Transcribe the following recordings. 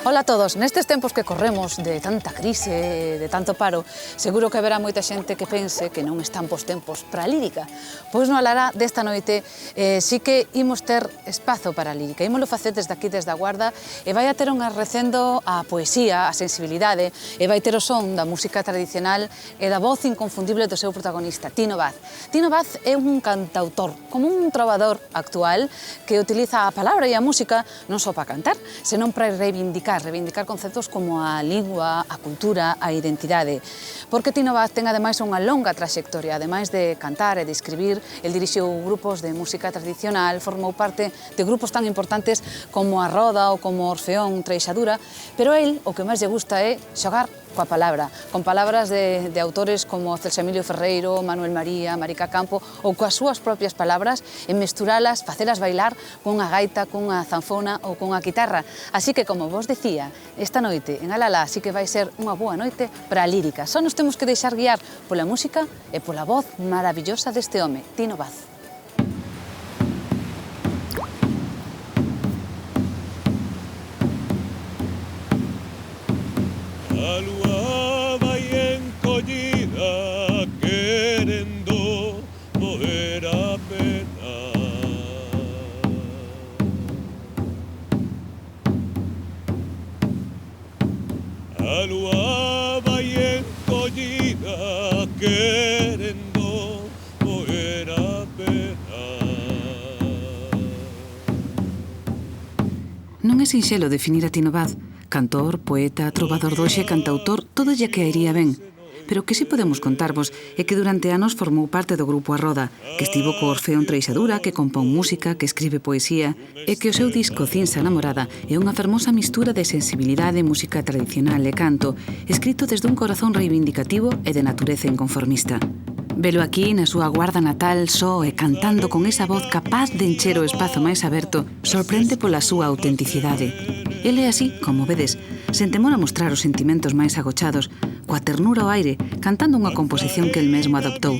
Ola a todos, nestes tempos que corremos de tanta crise, de tanto paro, seguro que haberá moita xente que pense que non están pos tempos para a lírica. Pois no Alará desta noite sí que imos ter espazo para a lírica. Ímolo facer desde aquí, desde a Guarda, e vai a ter un arrecendo a poesía, a sensibilidade, e vai ter o son da música tradicional e da voz inconfundible do seu protagonista, Tino Vaz. Tino Vaz é un cantautor, como un trovador actual que utiliza a palabra e a música non só para cantar, senón para reivindicar conceptos como a lingua, a cultura, a identidade. Porque Tino Vaz ten ademais unha longa traxectoria, ademais de cantar e de escribir, el dirixiu grupos de música tradicional, formou parte de grupos tan importantes como a Roda ou como Orfeón, Treixadura, pero a él o que máis lle gusta é xogar coa palabra, con palabras de autores como Celso Emilio Ferreiro, Manuel María, Marica Campo, ou coas súas propias palabras, e mesturalas, facelas bailar cunha gaita, cunha zanfona ou cunha guitarra. Así que, como vos decía, esta noite en Alalá sí que vai ser unha boa noite para a lírica. Só nos temos que deixar guiar pola música e pola voz maravillosa deste home, Tino Vaz. A lúa vai encollida querendo moer a pena. A lúa vai encollida querendo moer a pena. Non é sinxelo definir a Tino Vaz. Cantor, poeta, trovador doxe, cantautor, todo lle caería ben. Pero o que si podemos contarvos é que durante anos formou parte do grupo A Roda, que estivo co Orfeón Treixadura, que compón música, que escribe poesía, e que o seu disco Cinsa Namorada é unha fermosa mistura de sensibilidade, música tradicional e canto, escrito desde un corazón reivindicativo e de natureza inconformista. Velo aquí, na súa Guarda natal, só e cantando con esa voz capaz de encher o espazo máis aberto, sorprende pola súa autenticidade. Ele é así, como vedes, sen temor a mostrar os sentimentos máis agochados, coa ternura ao aire, cantando unha composición que el mesmo adoptou.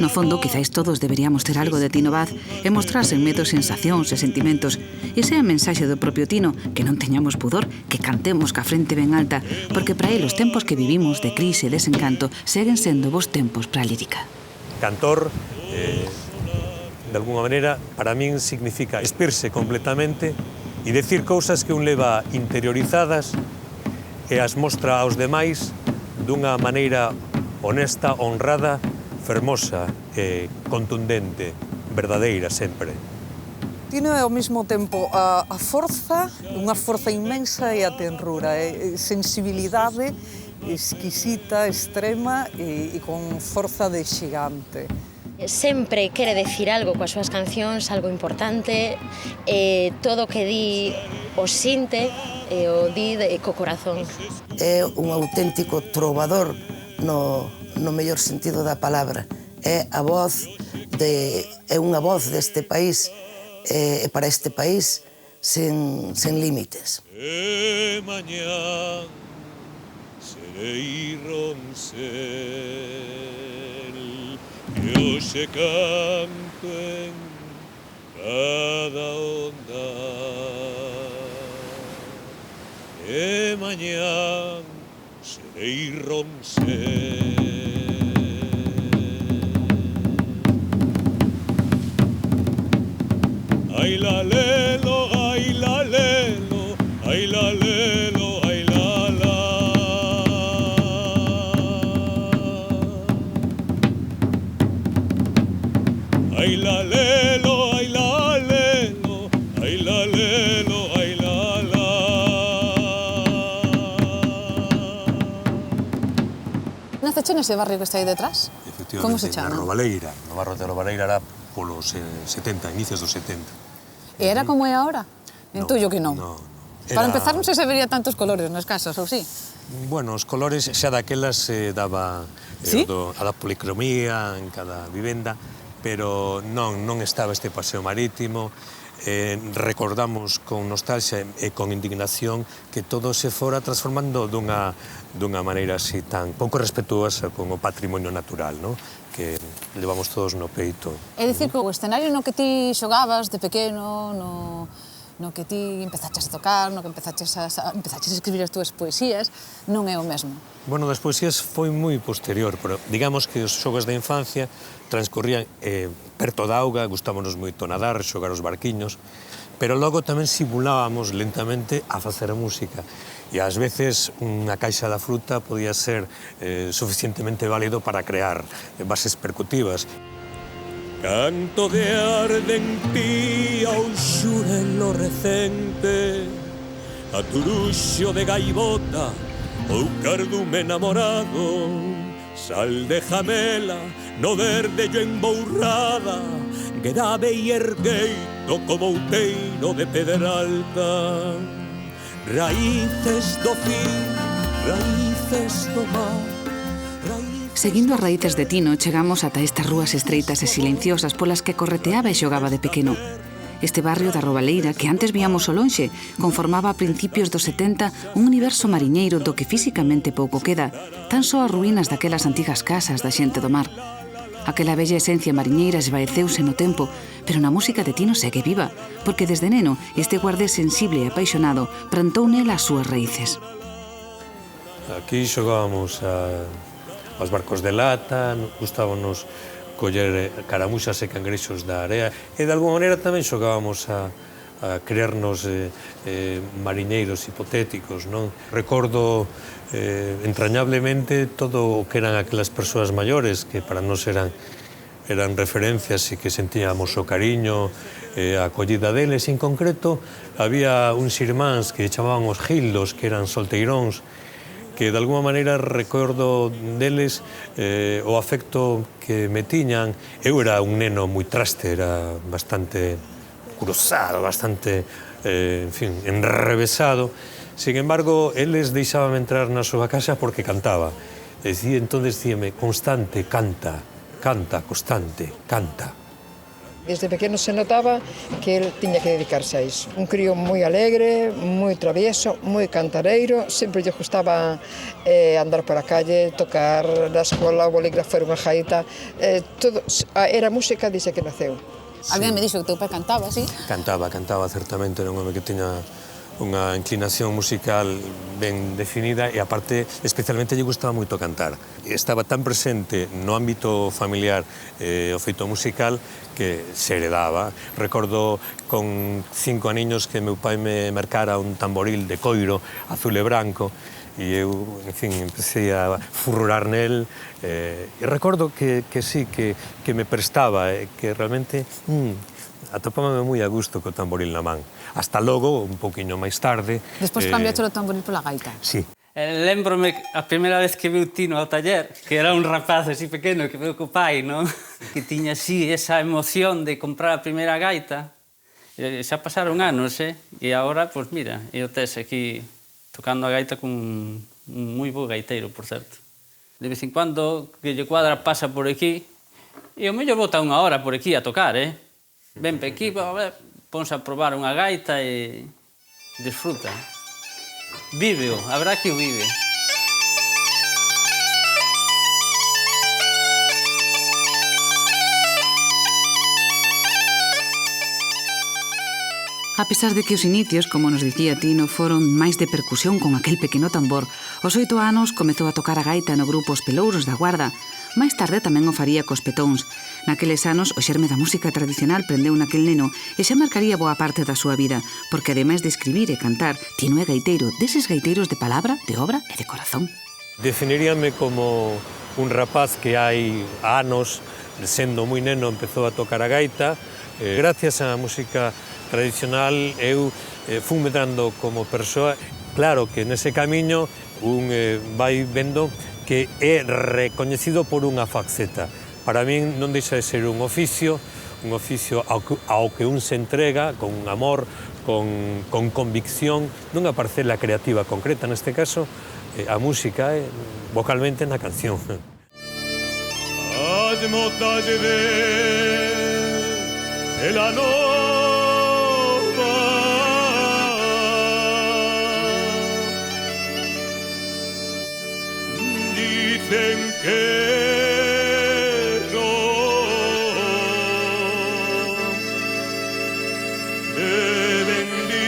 No fondo, quizáis todos deberíamos ter algo de Tino Vaz e mostrar sen medo sensacións e sentimentos. Esa é a mensaxe do propio Tino, que non teñamos pudor, que cantemos ca frente ben alta, porque para ele os tempos que vivimos de crise e desencanto seguen sendo bons tempos para a lírica. Cantor, de alguna maneira, para min significa espirse completamente e decir cousas que un leva interiorizadas e as mostra aos demais dunha maneira honesta, honrada, fermosa e contundente, verdadeira sempre. Tino é ao mesmo tempo a forza, unha forza inmensa e a tenrura, sensibilidade exquisita, extrema e con forza de xigante. Sempre quere decir algo coas súas cancións, algo importante, todo o que di o sinte e o di co corazón. É un auténtico trovador no mellor sentido da palabra. É a voz é unha voz deste país e para este país sen límites. Mañá serei Roncel, que hoxe canto en cada onda, e mañá serei Roncel. Ai la lelo, ai la lelo, ai la lelo, ai la la. Ai la lelo, ai la lelo, ai la lelo, ai la la. Naceche nese barrio que está aí detrás? Efectivamente, Como se chama? na Robaleira. No barrio de Robaleira era polos 70, inicios dos 70. E era como é agora? Entullo que non. Non. Para empezar, non sei se vería tantos colores nas casas, ou sí? Bueno, os colores xa daquelas se daba a da policromía en cada vivenda, pero non estaba este paseo marítimo. Recordamos con nostalgia e con indignación que todo se fora transformando dunha maneira así tan pouco respetuosa con o patrimonio natural, non? Que levamos todos no peito. É dicir que o escenario no que ti xogabas de pequeno, no que ti empezaches a tocar, no que empezaches a escribir as túas poesías, non é o mesmo. Bueno, das poesías foi moi posterior, pero digamos que os xogos da infancia transcorrían perto da auga, gustámonos moito nadar, xogar os barquiños, pero logo tamén simulábamos lentamente a facer a música. E ás veces unha caixa da fruta podía ser suficientemente válido para crear bases percutivas. Canto de ardentía un xurelo recente, a turuxo de gaivota ou cardume enamorado, sal de jamela no verde yo embourrada, grave e ergueito como outeiro de Pedralta. Raíces do fin, raíces do mar. Seguindo as raíces de Tino, chegamos ata estas rúas estreitas e silenciosas polas que correteaba e xogaba de pequeno. Este barrio da Robaleira, que antes víamos ao lonxe, conformaba a principios dos 70 un universo mariñeiro do que físicamente pouco queda, tan só as ruínas daquelas antigas casas da xente do mar. Aquela bella esencia mariñeira esvaeceuse no tempo, pero na música de Tino segue viva, porque desde neno este guardés sensible e apaixonado plantou nela as súas raíces. Aquí xogábamos aos barcos de lata, gustábamos coller caramuxas e cangrexos da area e de alguma maneira tamén xogábamos a crearnos mariñeiros hipotéticos, non? Recordo entrañablemente todo o que eran aquelas persoas maiores que para nós eran referencias e que sentíamos o cariño, a acollida deles. En concreto, había uns irmáns que chamaban os Gildos, que eran solteiróns, que de alguma maneira recordo deles o afecto que me tiñan. Eu era un neno moi traste, era bastante cruzado, bastante, en fin, enrevesado. Sin embargo, eles deixábame entrar na súa casa porque cantaba. Entón dicíame, constante, canta, canta, constante, canta. Desde pequeno se notaba que el tiña que dedicarse a iso. Un crío moi alegre, moi travieso, moi cantareiro, sempre lle gustaba andar por a calle, tocar na escola, o bolígrafo era unha gaita, era música desde que naceu. Alguén me dixo que teu pai cantaba, sí? Cantaba certamente, era un home que tiña unha inclinación musical ben definida e, aparte, especialmente lle gustaba moito cantar. Estaba tan presente no ámbito familiar o feito musical que se heredaba. Recordo con 5 aniños que meu pai me mercara un tamboril de coiro azul e branco e eu, en fin, empecé a furrorar nel e recordo que sí, que me prestaba, que realmente atopábame moi a gusto co tamboril na man. Hasta logo, un pouquiño máis tarde... Despois cambiaste o tamboril pola gaita. Sí. Lembrome a primeira vez que viu Tino ao taller, que era un rapaz así pequeno que veu co pai, non? Que tiña así esa emoción de comprar a primeira gaita. Xa pasaron anos, E agora, pois mira, eu tes aquí tocando a gaita con un moi bo gaiteiro, por certo. De vez en cuando, que lle cuadra pasa por aquí, e o mellor bota unha hora por aquí a tocar, Ven pe aquí, ponse a probar unha gaita e desfruta. Víveo, habrá que o vive. A pesar de que os inicios, como nos dicía Tino, foron máis de percusión con aquel pequeno tambor, aos 8 anos comezou a tocar a gaita no grupo Os Pelouros da Guarda. Máis tarde tamén o faría cos Petóns. Naqueles anos, o xerme da música tradicional prendeu naquel neno e xa marcaría boa parte da súa vida, porque ademais de escribir e cantar, Tino é gaiteiro, deses gaiteiros de palabra, de obra e de corazón. Definiríame como un rapaz que hai anos, sendo moi neno, empezou a tocar a gaita. Gracias á música tradicional, eu fui medrando como persoa. Claro que nese camiño un vai vendo que é recoñecido por unha faceta. Para min non deixa de ser un oficio ao que un se entrega con amor, con convicción, nunha parcela creativa concreta, neste caso, a música, vocalmente na canción. As motas de la dicen que yo he vendido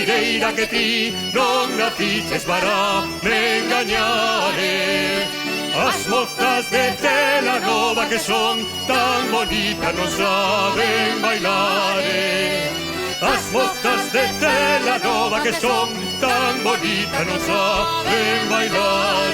Caireira que ti non naciches para me engañare. As mozas de Tela Nova que son tan bonitas non saben bailar. As mozas de Tela Nova que son tan bonitas non saben bailar.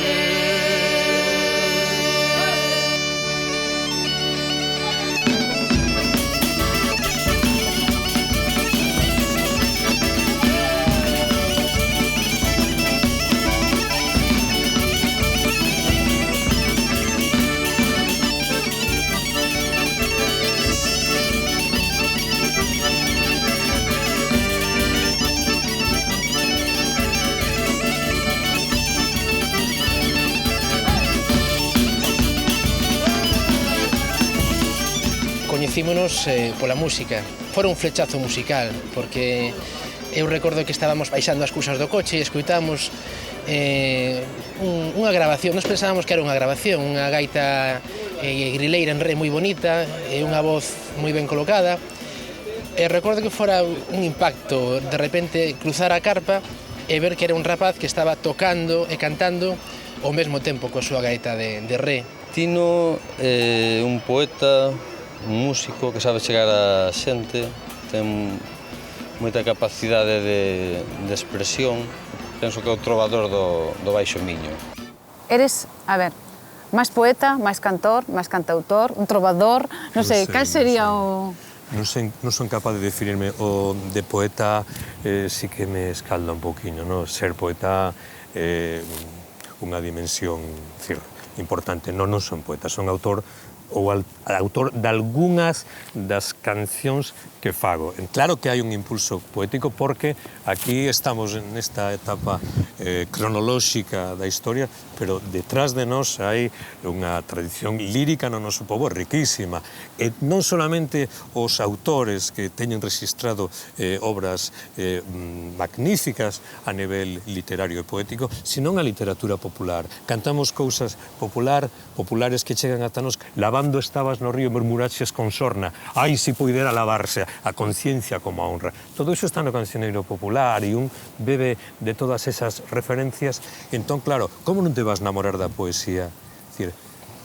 Coñecímonos pola música. Fora un flechazo musical, porque eu recordo que estábamos baixando as cousas do coche e escoitamos unha grabación. Nos pensábamos que era unha grabación, unha gaita grileira en re moi bonita e unha voz moi ben colocada. E recordo que fora un impacto, de repente, cruzar a carpa e ver que era un rapaz que estaba tocando e cantando ao mesmo tempo coa súa gaita de re. Tino é un poeta, un músico que sabe chegar a xente, ten moita capacidade de expresión. Penso que é o trovador do Baixo Miño. Eres, a ver, máis poeta, máis cantor, máis cantautor, un trovador, non sei, cal sería o... Non son capaz de definirme. O de poeta sí que me escalda un poquinho, no? Ser poeta é unha dimensión importante. Non son poeta, son autor ou autor de algunhas das cancións que fago. Claro que hai un impulso poético porque aquí estamos nesta etapa cronolóxica da historia, pero detrás de nós hai unha tradición lírica no noso povo riquísima. E non solamente os autores que teñen registrado obras magníficas a nivel literario e poético, senón a literatura popular. Cantamos cousas populares que chegan ata nós. Lavando estabas no río, murmuraches con sorna. Ai, si puidera lavarse a conciencia como a honra. Todo iso está no cancioneiro popular e un bebe de todas esas referencias. Entón, claro, como non te vas namorar da poesía? Dicir,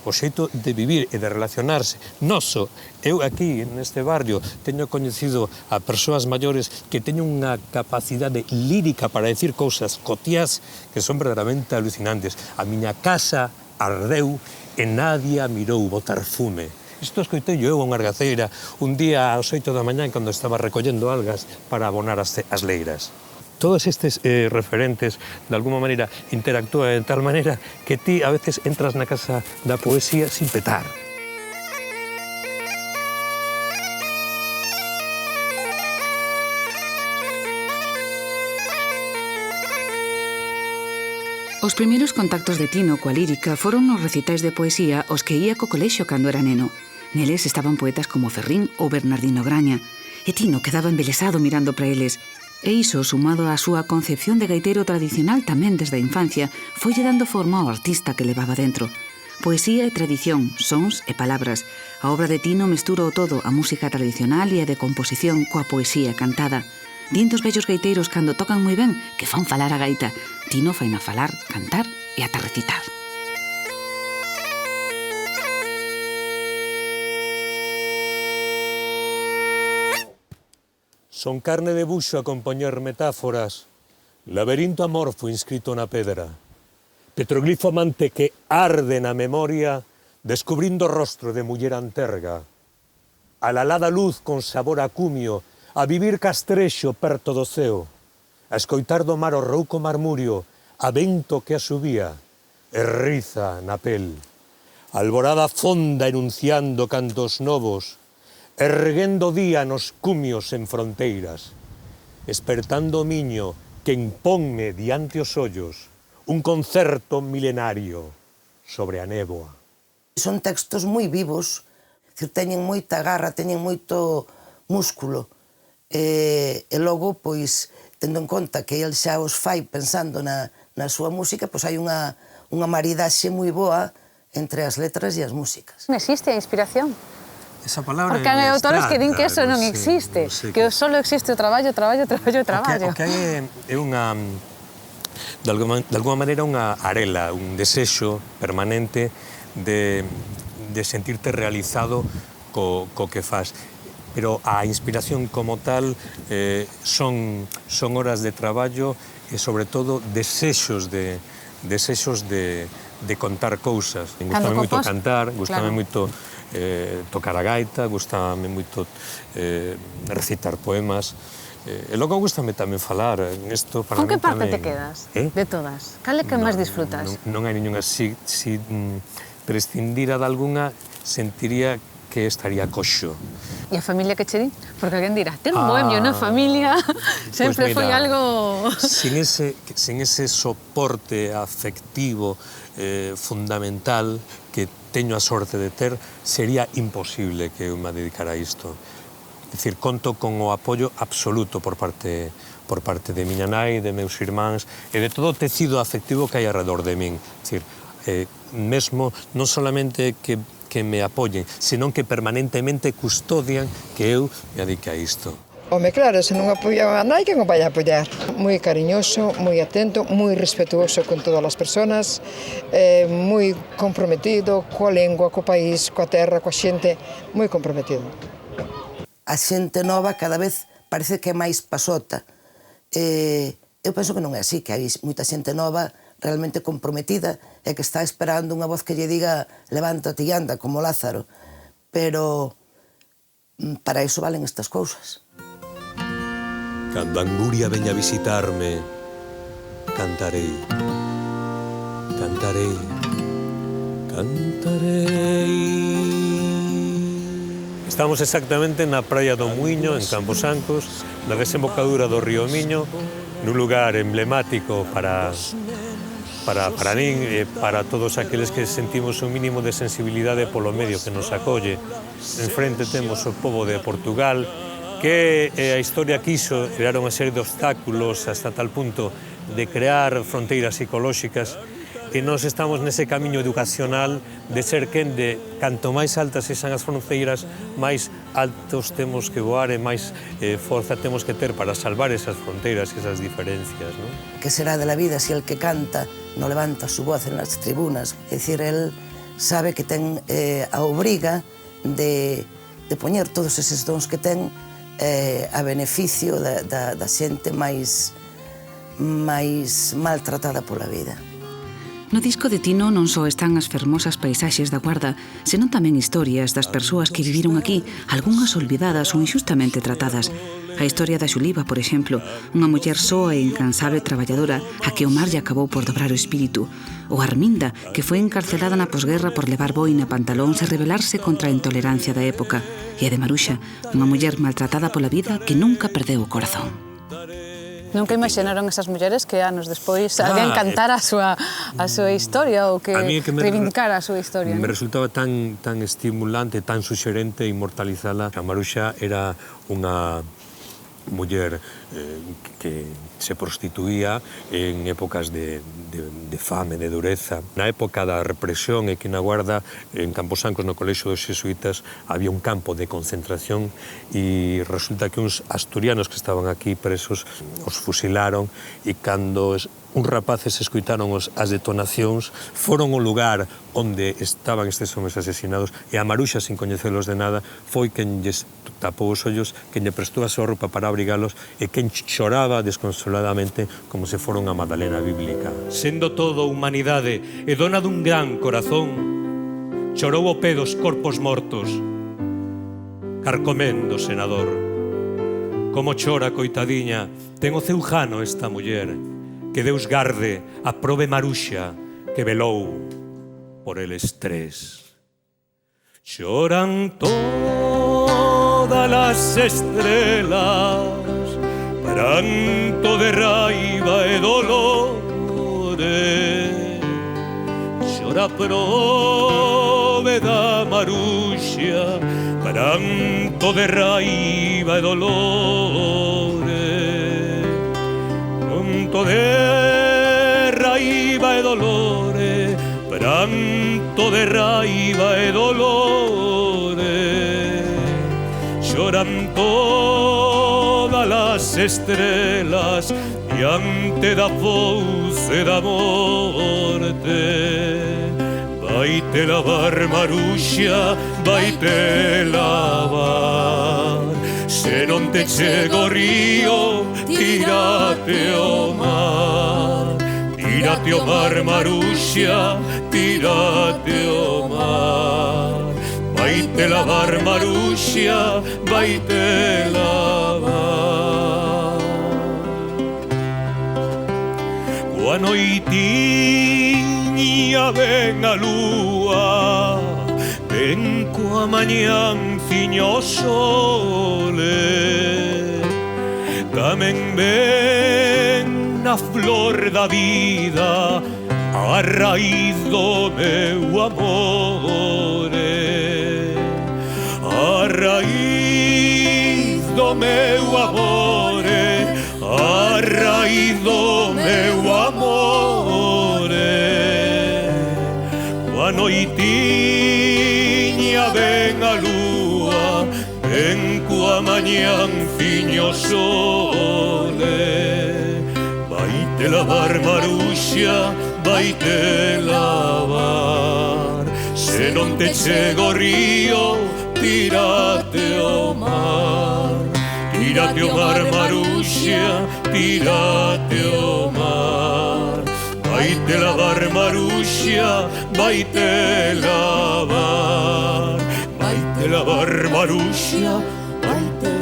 o xeito de vivir e de relacionarse noso. Eu aquí, neste barrio, teño coñecido a persoas maiores que teñen unha capacidade lírica para decir cousas cotiás que son verdadeiramente alucinantes. A miña casa ardeu e nadie a mirou botar fume. Isto escoitei eu a unha argaceira un día ás 8 da mañá cando estaba recollendo algas para abonar as leiras. Todos estes referentes, de alguma maneira, interactúan de tal maneira que ti a veces entras na casa da poesía sin petar. Os primeiros contactos de Tino coa lírica foron nos recitais de poesía os que ía co colexio cando era neno. Neles estaban poetas como Ferrín ou Bernardino Graña, e Tino quedaba embelesado mirando para eles. E iso, sumado á súa concepción de gaiteiro tradicional tamén desde a infancia, foille dando forma ao artista que levaba dentro. Poesía e tradición, sons e palabras. A obra de Tino mestura o todo, a música tradicional e a de composición coa poesía cantada. Din dos vellos gaiteiros cando tocan moi ben que fan falar a gaita. Tino faina falar, cantar e ata recitar. Son carne de buxo a compoñer metáforas, laberinto amorfo inscrito na pedra, petroglifo amante que arde na memoria, descubrindo o rostro de muller anterga, alalada luz con sabor a cumio, a vivir castrexo perto do ceo, a escoitar do mar o rouco marmurio, a vento que a subía, e riza na pel, alborada fonda enunciando cantos novos, erguendo día nos cumios en fronteiras, espertando o miño que imponme diante os ollos un concerto milenario sobre a néboa. Son textos moi vivos, teñen moita garra, teñen moito músculo, e logo, pois, tendo en conta que el xa os fai pensando na súa música, pois hai unha maridaxe moi boa entre as letras e as músicas. Existe a inspiración? esa palabra Porque hai autores que din que eso non sei, existe, non sei que só existe o traballo. O que hai é unha, de alguma maneira, unha arela, un desexo permanente de sentirte realizado co que fas. Pero a inspiración como tal son horas de traballo e, sobre todo, desexos de contar cousas. Gústame moito cantar, gústame moito tocar a gaita, gústame moito recitar poemas. E logo gústame tamén falar. Con que parte te quedas de todas? Cal é que máis disfrutas? Non hai ningunha. Si prescindira de alguna, sentiría que estaría coxo. E a familia que che di? Porque alguén dirá, ter un bohemio na familia sempre foi algo... Sin ese soporte afectivo fundamental que teño a sorte de ter, sería imposible que eu me dedicara a isto. É dicir, conto con o apoio absoluto por parte de miña nai, de meus irmáns e de todo o tecido afectivo que hai alrededor de min. É dicir, mesmo non solamente que me apoyen, senón que permanentemente custodian que eu me adique a isto. Home, claro, se non apoia a nai, que non vai a apoiar? Moi cariñoso, moi atento, moi respetuoso con todas as persoas, moi comprometido coa lengua, co país, coa terra, coa xente, moi comprometido. A xente nova cada vez parece que é máis pasota. Eu penso que non é así, que hai moita xente nova realmente comprometida e que está esperando unha voz que lle diga levántate e anda, como Lázaro. Pero para iso valen estas cousas. Cando a anguria veña a visitarme, cantarei, cantarei, cantarei. Estamos exactamente na praia do Muiño, en Camposancos, na desembocadura do río Miño, nun lugar emblemático para min e para todos aqueles que sentimos un mínimo de sensibilidade polo medio que nos acolle. Enfrente temos o pobo de Portugal, que a historia quiso crear unha serie de obstáculos hasta tal punto de crear fronteiras psicolóxicas, e nós estamos nese camiño educacional de ser quen de canto máis altas sexan as fronteiras, máis altos temos que voar e máis forza temos que ter para salvar esas fronteiras e esas diferencias, non? Que será de la vida si el que canta no levanta su voz en las tribunas? É dicir, el sabe que ten a obriga de poñer todos eses dons que ten a beneficio da xente máis maltratada pola vida. No disco de Tino non só están as fermosas paisaxes da Guarda, senón tamén historias das persoas que viviron aquí, algunhas olvidadas ou injustamente tratadas. A historia da Xuliva, por exemplo, unha muller soa e incansable traballadora a que o mar lle acabou por dobrar o espírito. Ou Arminda, que foi encarcelada na posguerra por levar boina, pantalóns e rebelarse contra a intolerancia da época. E a de Maruxa, unha muller maltratada pola vida que nunca perdeu o corazón. Nunca imaginaron esas mulleres que anos despois alguén cantara a súa historia ou que reivindicara a súa historia. Me resultaba tan estimulante, tan suxerente inmortalizala. A Maruxa era unha muller que se prostituía en épocas de fame, de dureza. Na época da represión e que na Guarda, en Camposancos, no Colexio dos Xesuítas, había un campo de concentración e resulta que uns asturianos que estaban aquí presos os fusilaron e cando uns rapaces escoitaron as detonacións, foron ao lugar onde estaban estes homes asesinados e a Maruxa, sin coñecelos de nada, foi quen lles tapou os ollos, quen lle prestou a súa roupa para abrigalos e quen choraba desconsoladamente como se fora unha Madalena bíblica. Sendo todo humanidade e dona dun gran corazón, chorou o pé dos corpos mortos, carcomendo o senador. Como chora, coitadiña, ten o ceujano esta muller, que Deus garde a probe Maruxa que velou por el estrés. Choran todas las estrelas, pranto de raiva e dolores. Chora probe da Maruxa, pranto de raiva e dolores. Pranto de raiva e dolores, pranto de raiva e dolores. Choran todas las estrellas diante da fouce da morte. Vaite lavar, Maruxa, vaite lavar. Se non te chego o río, tírate ao mar. Tírate ao mar, Maruxa, tírate ao mar. Vaite lavar, Maruxa, vaite lavar. Coa noitiña ven a lúa, ven coa mañanciña o sole. Tamén ven a flor da vida, a raíz do meu amore. A raíz do meu amore, a raíz do meu amore. Coa noitiña ven a lúa, ven coa mañanciña o sole. Vaite lavar, Maruxa, vaite lavar. Se non te chego o río, tírate ao mar. Tírate ao mar, Maruxa, tírate ao mar. Vaite lavar, Maruxa, vaite lavar. Vaite lavar, Maruxa, vaite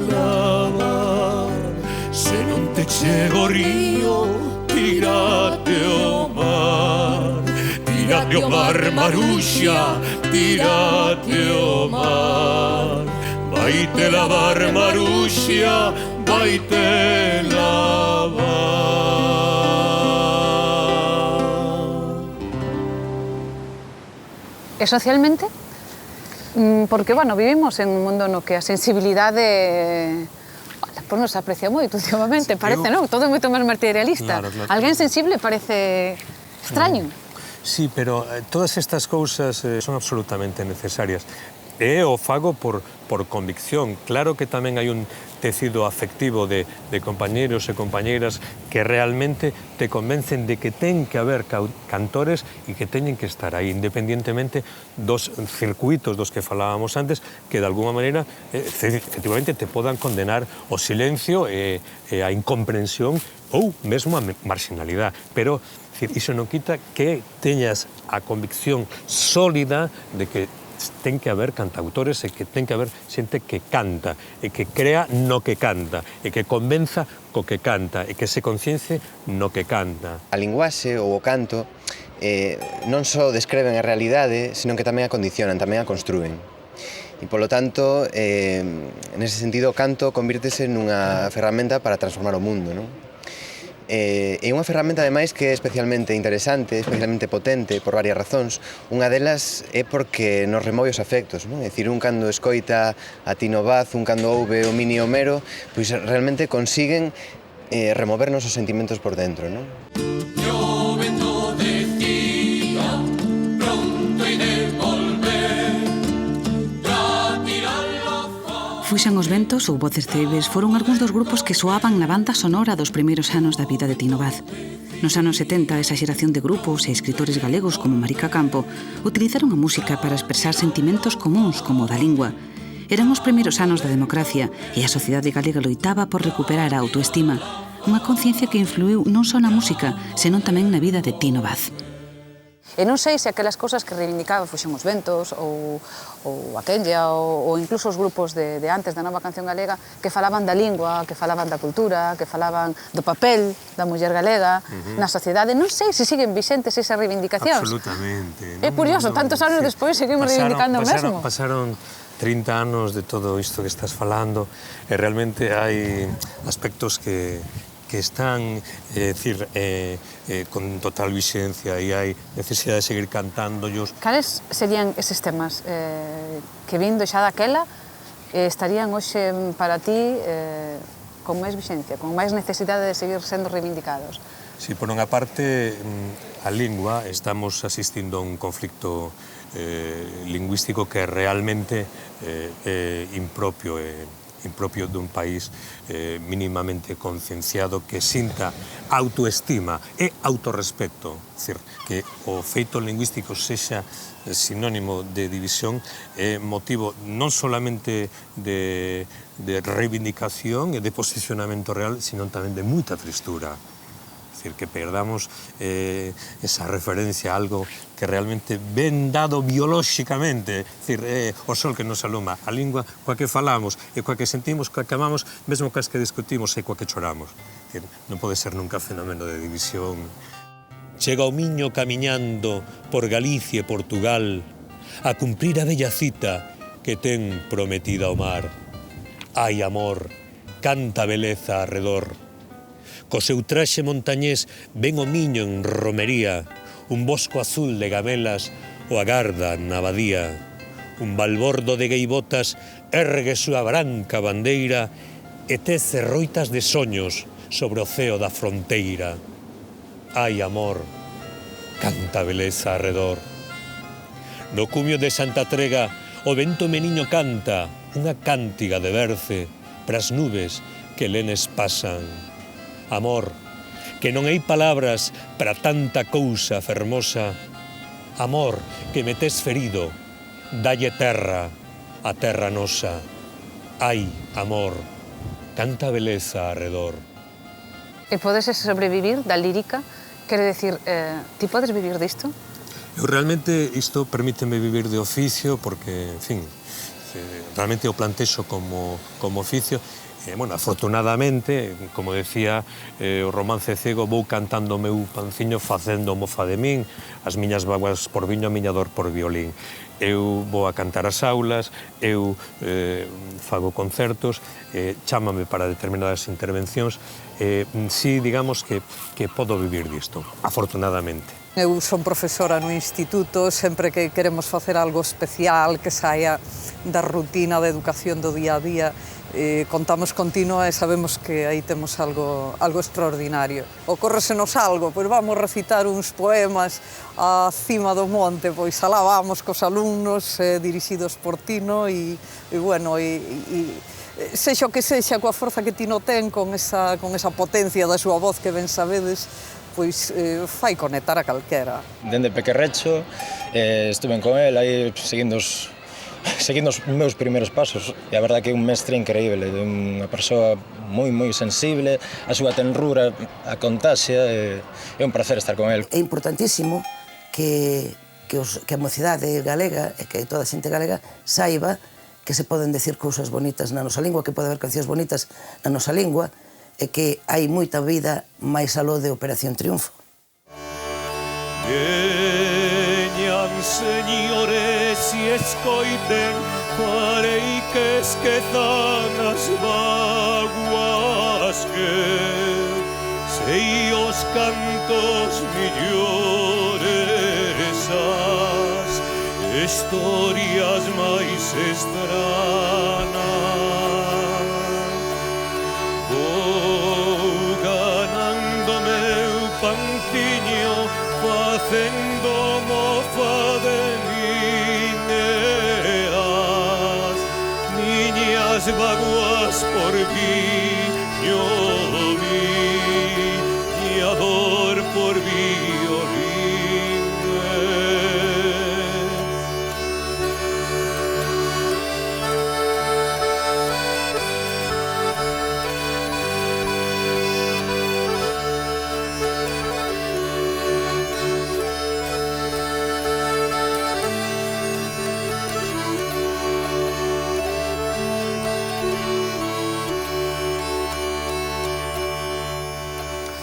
lavar. Se non te chego o río, tírate ao mar. Tírate ao mar, Maruxa, tírate ao mar. Vaite lavar, Maruxa, vaite lavar. E socialmente? Porque, bueno, vivimos en un mundo no que a sensibilidade pois non se aprecia moito últimamente, parece, non? Todo é moito máis materialista. Alguén sensible parece extraño. Sí, pero todas estas cousas son absolutamente necesarias. E o fago por convicción. Claro que tamén hai un tecido afectivo de compañeros e compañeiras que realmente te convencen de que ten que haber cantores e que teñen que estar aí, independientemente dos circuitos dos que falábamos antes, que de alguma maneira efectivamente te podan condenar o silencio e a incomprensión ou mesmo a marginalidade. Pero iso non quita que teñas a convicción sólida de que ten que haber cantautores e que ten que haber xente que canta e que crea no que canta e que convenza co que canta e que se concience no que canta. A linguaxe ou o canto non só descreven a realidade, senón que tamén a condicionan, tamén a construen. E, polo tanto, nese sentido, o canto convírtese nunha ferramenta para transformar o mundo, non? É unha ferramenta, ademais, que é especialmente interesante, especialmente potente, por varias razóns. Unha delas é porque nos remove os afectos, non? É dicir, un cando escoita a Tino Vaz, un cando ouve o Mini Homero, pois realmente consiguen removernos os sentimentos por dentro, non? Fuxan os ventos ou voces ceibes foron algúns dos grupos que soaban na banda sonora dos primeiros anos da vida de Tino Vaz. Nos anos 70, esa xeración de grupos e escritores galegos como Marica Campo utilizaron a música para expresar sentimentos comuns como o da lingua. Eran os primeiros anos da democracia e a sociedade galega loitaba por recuperar a autoestima, unha conciencia que influiu non só na música, senón tamén na vida de Tino Vaz. E non sei se aquelas cousas que reivindicaba Fuxan os ventos ou a Kenya ou incluso os grupos de antes da nova canción galega que falaban da lingua, que falaban da cultura, que falaban do papel da muller galega na sociedade. Non sei se siguen vixentes esas reivindicacións. Absolutamente. É curioso, tantos anos despois seguimos reivindicando o mesmo. Pasaron 30 anos de todo isto que estás falando e realmente hai aspectos que están, con total vixencia e hai necesidade de seguir cantándollos. Cales serían eses temas que vindo xa daquela estarían hoxe para ti con máis vixencia, con máis necesidade de seguir sendo reivindicados? Sí, por unha parte, a lingua, estamos asistindo a un conflicto lingüístico que realmente é impropio dun país mínimamente concienciado que sinta autoestima e autorrespeto. É dicir, que o feito lingüístico sexa sinónimo de división é motivo non solamente de reivindicación e de posicionamento real, sino tamén de moita tristura. É dicir, que perdamos esa referencia a algo que realmente ben dado biolóxicamente, é dicir, o sol que nos aluma, a lingua coa que falamos, e coa que sentimos, coa que amamos, mesmo coas que discutimos e coa que choramos. É dicir, non pode ser nunca fenómeno de división. Chega o miño camiñando por Galicia e Portugal a cumprir a bella cita que ten prometida ao mar. Ai, amor, canta beleza arredor. Co seu traxe montañés ven o miño en romería, un bosco azul de gamelas o agarda na abadía. Un balbordo de gaivotas ergue súa branca bandeira e tece roitas de soños sobre o ceo da fronteira. Ai, amor, canta beleza arredor. No cumio de Santa Trega o vento meniño canta unha cántiga de berce pras nubes que lenes pasan. Amor, que non hai palabras para tanta cousa fermosa. Amor, que me tes ferido, dalle terra, a terra nosa. Ai, amor, canta beleza arredor. E podes sobrevivir da lírica? Quere decir, ti podes vivir disto? Eu realmente isto permíteme vivir de oficio porque, en fin, realmente o plantexo como oficio. Bueno, afortunadamente, como decía o romance cego, vou cantando o meu panciño facendo mofa de min, as miñas vaguas por viño, a miña dor por violín. Eu vou a cantar as aulas, eu fago concertos, chámame para determinadas intervencións, si, digamos, que podo vivir disto, afortunadamente. Eu son profesora no instituto, sempre que queremos facer algo especial, que saia da rutina de educación do día a día, contamos continua e sabemos que aí temos algo extraordinario. Ocórresenos algo, pois vamos recitar uns poemas a cima do monte, pois alá vamos cos alumnos dirixidos por Tino e bueno, sexa o que sexa, coa forza que Tino ten, con esa potencia da súa voz que ben sabedes, pois fai conectar a calquera. Dende pequerrecho estuve con el aí seguindo os meus primeiros pasos e a verdade que é un mestre increíble, unha persoa moi sensible, a súa tenrura a contaxia, é un placer estar con el. É importantísimo que a mocidade galega e que toda a xente galega saiba que se poden decir cousas bonitas na nosa lingua, que pode haber cancións bonitas na nosa lingua e que hai moita vida máis aló de Operación Triunfo. Veñan, señores, e escoiten farei que esquezan as vaguas que sei os cantos millores, as historias máis estranas. Vou ganando meu panciño facendo mofa de miñas miñas vaguas por viño e a dor por violín.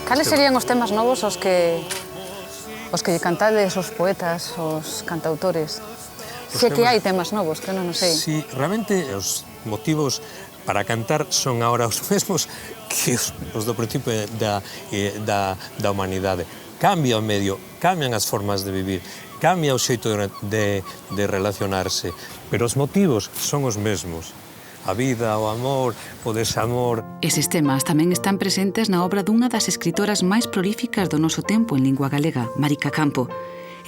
Cales serían os temas novos os que lle cantades os poetas, os cantautores? Se que hai temas novos, que non sei. Sí, realmente os motivos para cantar son agora os mesmos que os do principio da humanidade. Cambia o medio, cambian as formas de vivir, cambia o xeito de relacionarse, pero os motivos son os mesmos. a vida, o amor, o desamor. Eses temas tamén están presentes na obra dunha das escritoras máis prolíficas do noso tempo en lingua galega, Marica Campo.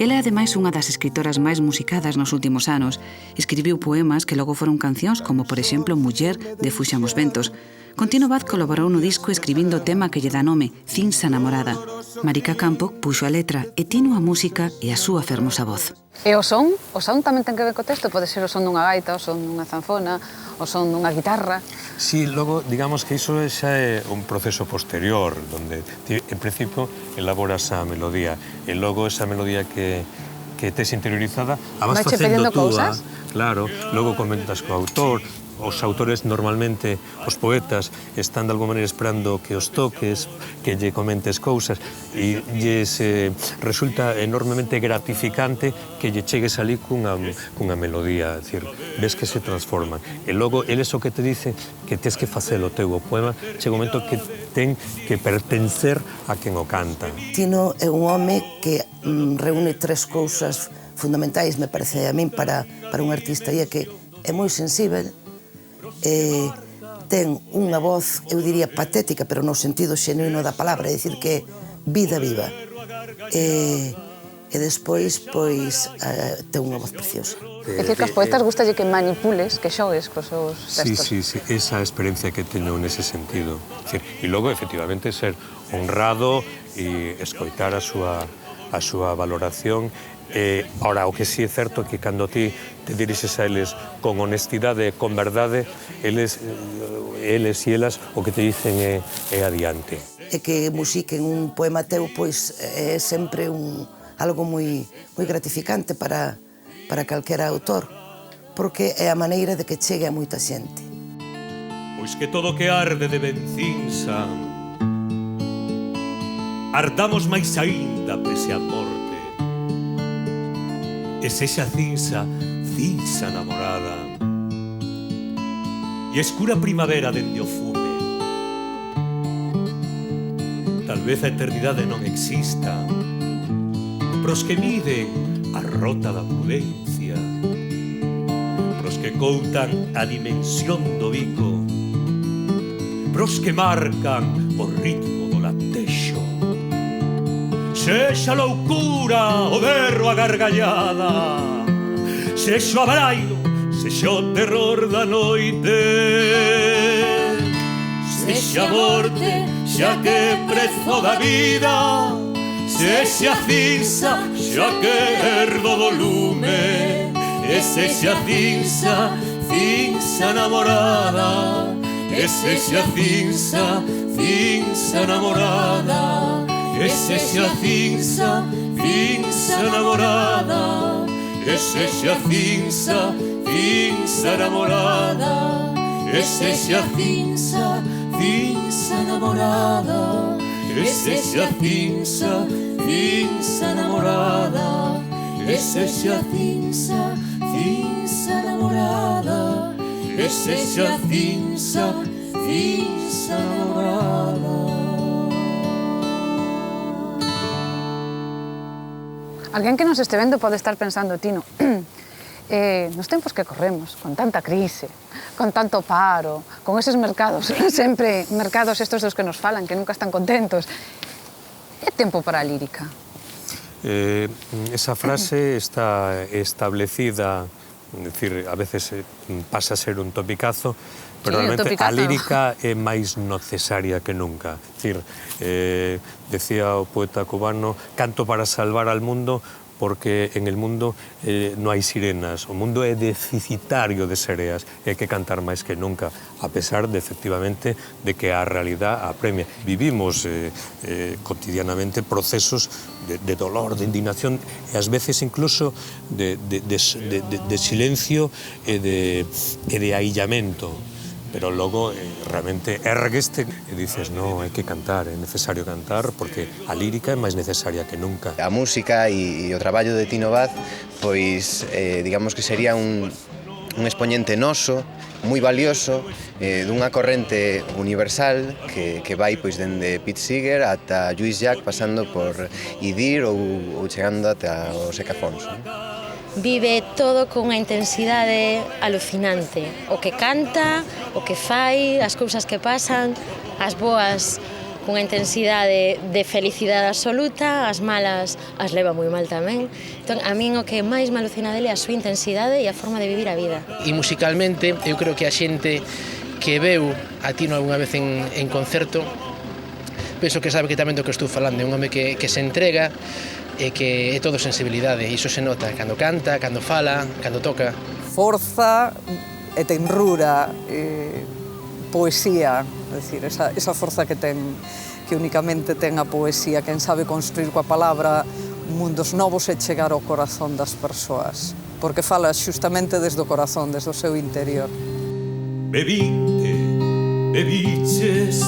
Ela é ademais unha das escritoras máis musicadas nos últimos anos. Escribiu poemas que logo foron cancións como, por exemplo, Muller, de Fuxan os ventos. Con Tino Baz colaborou no disco escribindo o tema que lle dá nome, Cinsa namorada. Marica Campo puxo a letra e Tino a música e a súa fermosa voz. E o son? O son tamén ten que ver co texto? Pode ser o son dunha gaita, o son dunha zanfona, o son dunha guitarra? Sí, logo, digamos que iso xa é un proceso posterior, donde, en principio, elaboras a melodía, e logo esa melodía que tes interiorizada, a vas facendo túa, claro, logo comentas co autor. Os autores, normalmente, os poetas, están de alguma maneira esperando que os toques, que lle comentes cousas, e lles resulta enormemente gratificante que lle chegues ali cunha melodía, decir, ves que se transforman. E logo, eles o que te dicen que tes que facer o teu poema, chega un momento que ten que pertencer a quen o canta. Tino é un home que reúne tres cousas fundamentais, me parece a min, para un artista, e é que é moi sensível, ten unha voz, eu diría patética, pero no sentido xenuino da palabra, é dicir que vida viva. E despois, pois, ten unha voz preciosa. É dicir que aos poetas gustalle que manipules, que xogues cos seus textos. Sí, esa experiencia que teño nese sentido. E logo, efectivamente, ser honrado e escoitar a súa valoración. Ahora, o que sí é certo é que cando ti te dirixes a eles con honestidade, con verdade, eles e elas o que te dicen é adiante. E que musiquen un poema teu, pois, é sempre algo moi gratificante para calquera autor, porque é a maneira de que chegue a moita xente. Pois que todo que arde de bencinsa ardamos máis aínda pese a morte. E sexa cinsa, cinsa namorada, e escura primavera dende o fume. Tal vez a eternidade non exista, pros que miden a rota da prudencia, pros que coutan a dimensión do bico, pros que marcan o ritmo do latexo. Sexa loucura, o berro, a gargallada, sexa o abraio, sexa o terror da noite, sexa a morte, xa que prezo da vida, sexa a cinza, xa que herdo do lume, e sexa a cinza, cinza namorada, e sexa a cinza, cinza namorada. E sexa a cinza, cinza namorada, e sexa a cinza, cinza namorada, e sexa a cinza, cinza namorada, e sexa a cinza, cinza namorada, e sexa a cinza, cinza namorada, e sexa a cinza, cinza namorada. Alguén que nos este vendo pode estar pensando, Tino, nos tempos que corremos, con tanta crise, con tanto paro, con eses mercados, sempre mercados estos dos que nos falan, que nunca están contentos, é tempo para a lírica? Esa frase está establecida, es decir, a veces pasa a ser un topicazo, pero realmente a lírica é máis necesaria que nunca. Es decir, decía o poeta cubano, canto para salvar al mundo porque en el mundo non hai sirenas, o mundo é deficitario de sereas, e hai que cantar máis que nunca, a pesar de, efectivamente, de que a realidad apremia. Vivimos cotidianamente procesos de dolor, de indignación, e ás veces incluso de silencio e de aillamento. Pero logo realmente ergueste e dices, no, hai que cantar, é necesario cantar porque a lírica é máis necesaria que nunca. A música e o traballo de Tino Baz, pois, digamos que sería un expoñente noso, moi valioso, dunha corrente universal que vai pois dende Pete Seeger ata Lluís Llach, pasando por Idir ou chegando ata o Seca Afonso. vive todo con unha intensidade alucinante. O que canta, o que fai, as cousas que pasan, as boas cunha intensidade de felicidade absoluta, as malas as leva moi mal tamén. Entón, a min o que máis me alucina dele é a súa intensidade e a forma de vivir a vida. E musicalmente, eu creo que a xente que veu a Tino algunha vez en concerto, penso que sabe que tamén do que estou falando, é un home que se entrega e que é todo sensibilidade, e iso se nota cando canta, cando fala, cando toca. Forza e tenrura, poesía, é dicir, esa forza que únicamente ten a poesía, quen sabe construir coa palabra mundos novos e chegar ao corazón das persoas, porque fala xustamente desde o corazón, desde o seu interior. Bebinte, bebiches,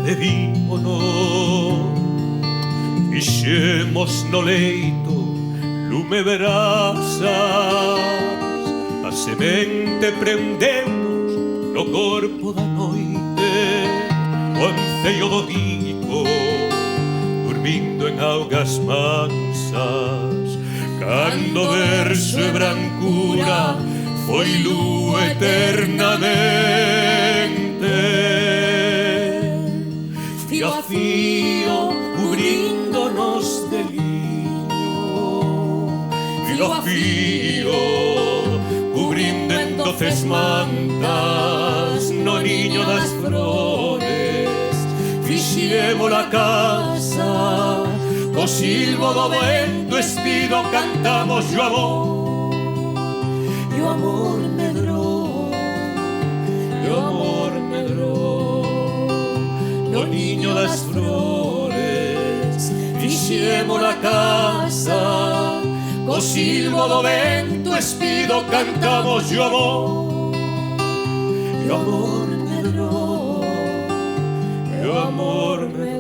bebímonos, fixemos no leito lume brasas, a semente prendemos no corpo da noite, o anceio do dico, dormindo en augas mansas, cando verso e brancura foi lúa eternamente. Fío a fío, cubríndonos de liño, fío a fío, cubrindo en doces mantas no niño das flores, fixemos a casa, co silbo do vento espido cantamos o amor, e o amor medrou, e o amor medrou, no niño das flores, fixemos a casa, co silbo do vento espido cantamos o amor, e o amor medrou, e o amor medrou.